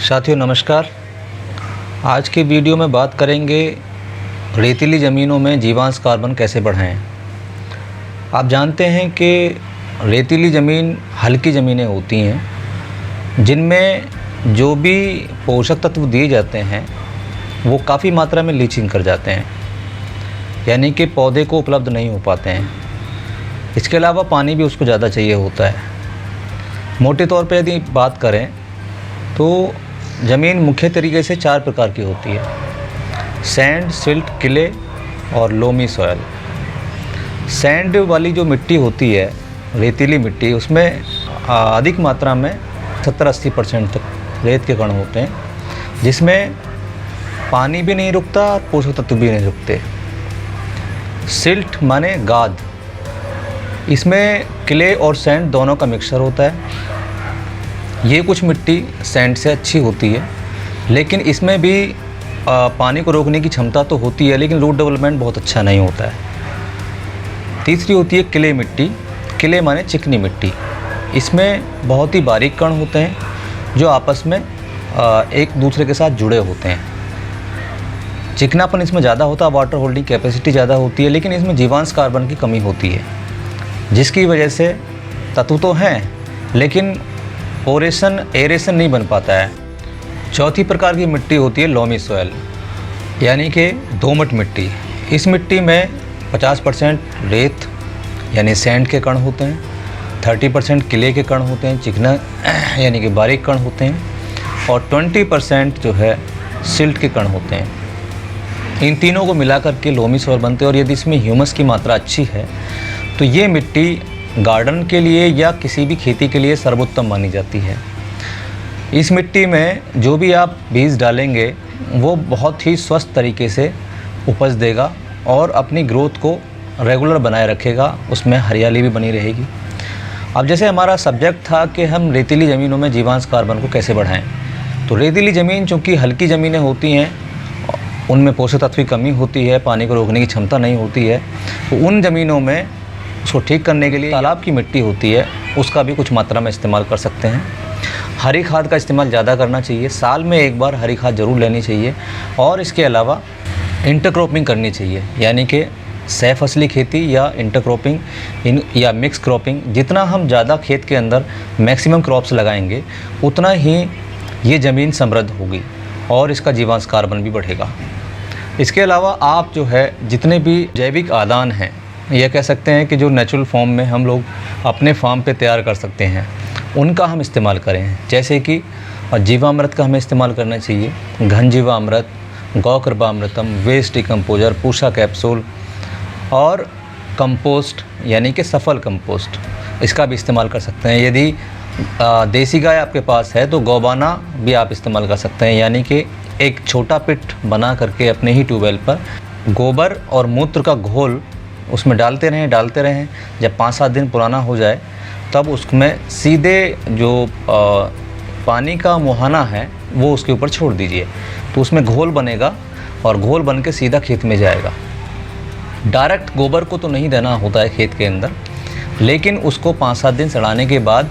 साथियों नमस्कार। आज के वीडियो में बात करेंगे रेतीली ज़मीनों में जीवांश कार्बन कैसे बढ़ाएं। आप जानते हैं कि रेतीली ज़मीन हल्की ज़मीनें होती हैं जिनमें जो भी पोषक तत्व दिए जाते हैं वो काफ़ी मात्रा में लीचिंग कर जाते हैं, यानी कि पौधे को उपलब्ध नहीं हो पाते हैं। इसके अलावा पानी भी उसको ज़्यादा चाहिए होता है। मोटे तौर पे यदि बात करें तो ज़मीन मुख्य तरीके से 4 प्रकार की होती है: सैंड, सिल्ट, क्ले और लोमी सॉयल। सैंड वाली जो मिट्टी होती है, रेतीली मिट्टी, उसमें अधिक मात्रा में 70-80% तक रेत के कण होते हैं, जिसमें पानी भी नहीं रुकता और पोषक तत्व भी नहीं रुकते। सिल्ट माने गाद, इसमें क्ले और सैंड दोनों का मिक्सचर होता है। ये कुछ मिट्टी सैंड से अच्छी होती है, लेकिन इसमें भी पानी को रोकने की क्षमता तो होती है, लेकिन रूट डेवलपमेंट बहुत अच्छा नहीं होता है। तीसरी होती है क्ले मिट्टी। क्ले माने चिकनी मिट्टी। इसमें बहुत ही बारीक कण होते हैं जो आपस में एक दूसरे के साथ जुड़े होते हैं। चिकनापन इसमें ज़्यादा होता है, वाटर होल्डिंग कैपेसिटी ज़्यादा होती है, लेकिन इसमें जीवांश कार्बन की कमी होती है, जिसकी वजह से तत्व तो हैं लेकिन एरेशन नहीं बन पाता है। चौथी प्रकार की मिट्टी होती है लोमी सॉयल, यानी कि दोमट मिट्टी। इस मिट्टी में 50% रेत यानी सैंड के कण होते हैं, 30% क्ले के कण होते हैं, चिकना यानी कि बारीक कण होते हैं, और 20% जो है सिल्ट के कण होते हैं। इन तीनों को मिलाकर के लोमी सॉयल बनते हैं, और यदि इसमें ह्यूमस की मात्रा अच्छी है तो ये मिट्टी गार्डन के लिए या किसी भी खेती के लिए सर्वोत्तम मानी जाती है। इस मिट्टी में जो भी आप बीज डालेंगे वो बहुत ही स्वस्थ तरीके से उपज देगा और अपनी ग्रोथ को रेगुलर बनाए रखेगा, उसमें हरियाली भी बनी रहेगी। अब जैसे हमारा सब्जेक्ट था कि हम रेतीली ज़मीनों में जीवांश कार्बन को कैसे बढ़ाएं, तो रेतीली ज़मीन चूँकि हल्की ज़मीनें होती हैं, उनमें पोषक तत्व की कमी होती है, पानी को रोकने की क्षमता नहीं होती है, तो उन ज़मीनों में उसको ठीक करने के लिए तालाब की मिट्टी होती है, उसका भी कुछ मात्रा में इस्तेमाल कर सकते हैं। हरी खाद का इस्तेमाल ज़्यादा करना चाहिए, साल में एक बार हरी खाद ज़रूर लेनी चाहिए, और इसके अलावा इंटरक्रॉपिंग करनी चाहिए, यानी कि सह फसली खेती या इंटरक्रॉपिंग या मिक्स क्रॉपिंग। जितना हम ज़्यादा खेत के अंदर मैक्सिमम क्रॉप्स लगाएंगे उतना ही ये ज़मीन समृद्ध होगी और इसका जीवांश कार्बन भी बढ़ेगा। इसके अलावा आप जो है जितने भी जैविक आदान हैं, यह कह सकते हैं कि जो नेचुरल फॉर्म में हम लोग अपने फार्म पे तैयार कर सकते हैं, उनका हम इस्तेमाल करें। जैसे कि जीवामृत का हमें इस्तेमाल करना चाहिए, घन जीवामृत, गौकृपामृतम, वेस्ट डिकम्पोजर, पूषा कैप्सूल और कंपोस्ट यानी कि सफल कंपोस्ट, इसका भी इस्तेमाल कर सकते हैं। यदि देसी गाय आपके पास है तो गौबाना भी आप इस्तेमाल कर सकते हैं, यानी कि एक छोटा पिट बना करके अपने ही ट्यूबवेल पर गोबर और मूत्र का घोल उसमें डालते रहें। जब 5-7 दिन पुराना हो जाए तब उसमें सीधे जो पानी का मुहाना है वो उसके ऊपर छोड़ दीजिए, तो उसमें घोल बनेगा और घोल बन के सीधा खेत में जाएगा। डायरेक्ट गोबर को तो नहीं देना होता है खेत के अंदर, लेकिन उसको 5-7 दिन सड़ाने के बाद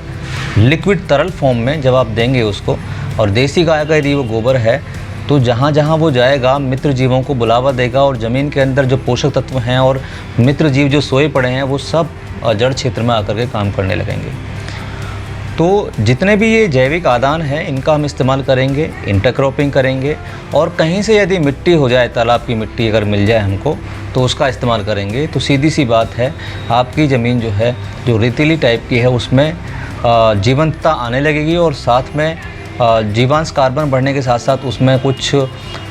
लिक्विड तरल फॉर्म में जब आप देंगे उसको, और देसी गाय का यदि वो गोबर है तो जहाँ जहाँ वो जाएगा मित्र जीवों को बुलावा देगा, और ज़मीन के अंदर जो पोषक तत्व हैं और मित्र जीव जो सोए पड़े हैं वो सब जड़ क्षेत्र में आकर के काम करने लगेंगे। तो जितने भी ये जैविक आदान हैं इनका हम इस्तेमाल करेंगे, इंटरक्रॉपिंग करेंगे, और कहीं से यदि मिट्टी हो जाए, तालाब की मिट्टी अगर मिल जाए हमको, तो उसका इस्तेमाल करेंगे। तो सीधी सी बात है, आपकी ज़मीन जो है जो रेतीली टाइप की है उसमें जीवंतता आने लगेगी, और साथ में जीवांश कार्बन बढ़ने के साथ साथ उसमें कुछ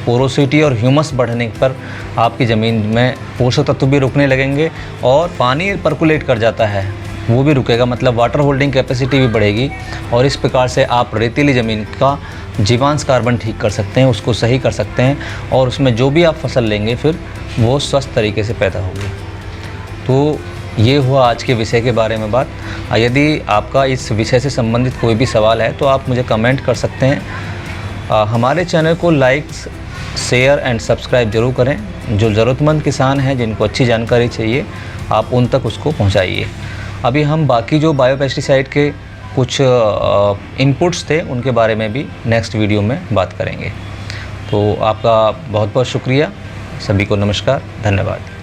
पोरोसिटी और ह्यूमस बढ़ने पर आपकी ज़मीन में पोषक तत्व भी रुकने लगेंगे, और पानी परकुलेट कर जाता है वो भी रुकेगा, मतलब वाटर होल्डिंग कैपेसिटी भी बढ़ेगी, और इस प्रकार से आप रेतीली ज़मीन का जीवांश कार्बन ठीक कर सकते हैं, उसको सही कर सकते हैं, और उसमें जो भी आप फसल लेंगे फिर वो स्वस्थ तरीके से पैदा होगी। तो ये हुआ आज के विषय के बारे में बात। यदि आपका इस विषय से संबंधित कोई भी सवाल है तो आप मुझे कमेंट कर सकते हैं। हमारे चैनल को लाइक, शेयर एंड सब्सक्राइब ज़रूर करें। जो ज़रूरतमंद किसान हैं जिनको अच्छी जानकारी चाहिए आप उन तक उसको पहुंचाइए। अभी हम बाकी जो बायोपेस्टिसाइड के कुछ इनपुट्स थे उनके बारे में भी नेक्स्ट वीडियो में बात करेंगे। तो आपका बहुत बहुत शुक्रिया। सभी को नमस्कार, धन्यवाद।